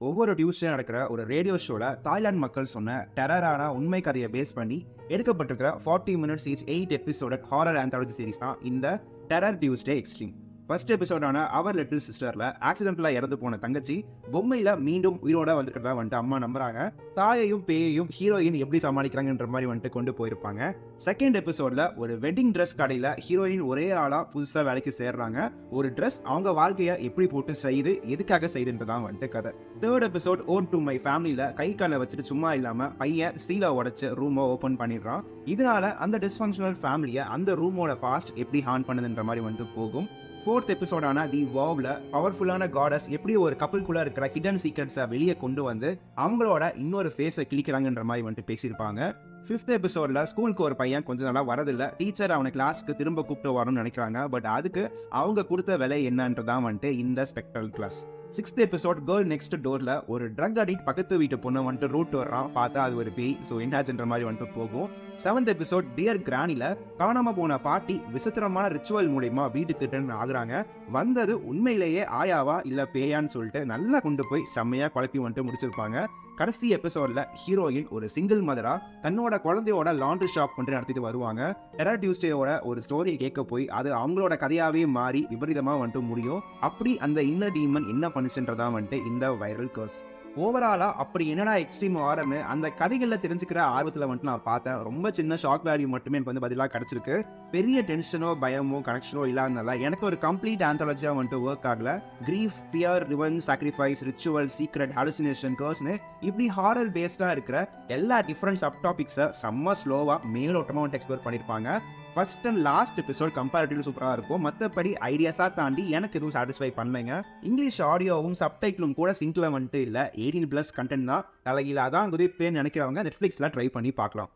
ஒவ்வொரு டியூஸ்டே நடக்கிற ஒரு ரேடியோ ஷோல தாய்லாந்து மக்கள் சொன்ன டெரரான உண்மை கதையை பேஸ் பண்ணி எடுக்கப்பட்டிருக்கிற 40 மினிட்ஸ் ஈச் 8 எபிசோட ஹாரர் ஆந்தாலஜி சீரிஸ் தான் இந்த டெரர் டியூஸ்டே எக்ஸ்ட்ரீம். ஃபர்ஸ்ட் எபிசோடான அவர் லிட்டில் சிஸ்டர்ல ஆக்சிடென்ட்ல இறந்து போன தங்கச்சி பொம்மையில மீண்டும் உயிரோட வந்துட்டு வந்துட்டு அம்மா நம்புறாங்க. தாயையும் பேயையும் ஹீரோயின் எப்படி சமாளிக்கிறாங்கன்ற மாதிரி வந்துட்டு கொண்டு போயிருப்பாங்க. செகண்ட் எபிசோட்ல ஒரு வெட்டிங் ட்ரெஸ் கடையில ஹீரோயின் ஒரே ஆளா புதுசா வேலைக்கு சேர்றாங்க. ஒரு ட்ரெஸ் அவங்க வாழ்க்கைய எப்படி போட்டு செய்து எதுக்காக செய்துன்றதான் வந்துட்டு கதை. Third episode ode to my ஃபேமிலியில கை காலை வச்சுட்டு சும்மா இல்லாம பையன் சீலை உடைச்சு ரூமை ஓபன் பண்ணிடுறான். இதனால அந்த டிஸ்ஃபங்க்ஷனல் ஃபேமிலியை அந்த ரூமோட பாஸ்ட் எப்படி ஹான் பண்ணுதுன்ற மாதிரி வந்துட்டு போகும். ஃபோர்த் எபிசோடான தி வாவ்ல பவர்ஃபுல்லான காடஸ் எப்படி ஒரு கப்பலுக்குள்ள இருக்கிற ஹிடன் சீக்ரெட்ஸை வெளியே கொண்டு வந்து அவங்களோட இன்னொரு ஃபேஸை கிளிக்கிறாங்கன்ற மாதிரி வந்துட்டு பேசியிருப்பாங்க. ஃபிஃப்த் எபிசோட்ல ஸ்கூலுக்கு ஒரு பையன் கொஞ்ச நாளா வரதில்லை. டீச்சர் அவனை கிளாஸ்க்கு திரும்ப கூப்பிட்டு வரணும்னு நினைக்கிறாங்க. பட் அதுக்கு அவங்க கொடுத்த விலை என்னன்றதான் வந்துட்டு இந்த spectral class. Sixth episode girl next டோர்ல ஒரு ட்ரக் அடிக்ட் பக்கத்து வீட்டு பொண்ணு வந்துட்டு ரூட் வர்றான். பார்த்தா அது ஒரு பேய். ஸோ என்னாச்சுன்ற மாதிரி வந்துட்டு போகும். செவன்த் எபிசோட் டியர் கிரானில காணாம போன பாட்டி விசித்திரமான ரிச்சுவல் மூலியமா வீட்டுக்கு ரிட்டர்ன் ஆகுறாங்க. வந்தது உண்மையிலேயே ஆயாவா இல்ல பேயான்னு சொல்லிட்டு நல்லா கொண்டு போய் செம்மையா குழப்பி வந்துட்டு முடிச்சிருப்பாங்க. கடைசி எபிசோட்ல ஹீரோயின் ஒரு சிங்கிள் மதரா தன்னோட குழந்தையோட லாண்ட்ரி ஷாப் கொண்டு நடத்திட்டு வருவாங்க. டெரர் டியூஸ்டேயோட ஒரு ஸ்டோரியை கேட்க போய் அது அவங்களோட கதையாவே மாறி விபரீதமா வந்துட்டு முடியும். அப்படி அந்த இன்னர் டீமன் என்ன பண்ணுச்சுன்றதா வந்துட்டு இந்த வைரல் கர்ஸ். ஓவராலா அப்படி என்னடா எக்ஸ்ட்ரீம் ஆரம்னு அந்த கதைகளில் தெரிஞ்சுக்கிற ஆர்வத்தில் வந்துட்டு நான் பார்த்தேன். ரொம்ப சின்ன ஷாக் வேல்யூ மட்டுமே எனக்கு வந்து பதிலாக கிடைச்சிருக்கு. பெரிய டென்ஷனோ பயமோ கனெக்ஷனோ இல்லாதனால எனக்கு ஒரு கம்ப்ளீட் ஆந்தாலஜியாக வந்துட்டு ஒர்க் ஆகல. Grief, fear, revenge, sacrifice, ritual, secret, hallucination, கர்ஸ்னு இப்படி ஹாரர் பேஸ்டாக இருக்கிற எல்லா டிஃப்ரெண்ட் சப் டாபிக்ஸை செம்ம ஸ்லோவாக மேலோட்டமாக வந்துட்டு எக்ஸ்ப்ளோர் பண்ணியிருப்பாங்க. First and last episode comparatively சூப்பராக இருக்கும். மற்றபடி ஐடியாஸாக தாண்டி எனக்கு எதுவும் சாட்டிஸ்ஃபை பண்ணலைங்க. இங்கிலீஷ் ஆடியோவும் சப்டைட்டிலும் கூட சிங்கில் வந்துட்டு இல்லை. 18+ கண்டென்ட் தான் தலைகீழ. அதான் குதிப்பேன்னு நினைக்கிறவங்க நெட்ஃப்ளிக்ஸில் ட்ரை பண்ணி பார்க்கலாம்.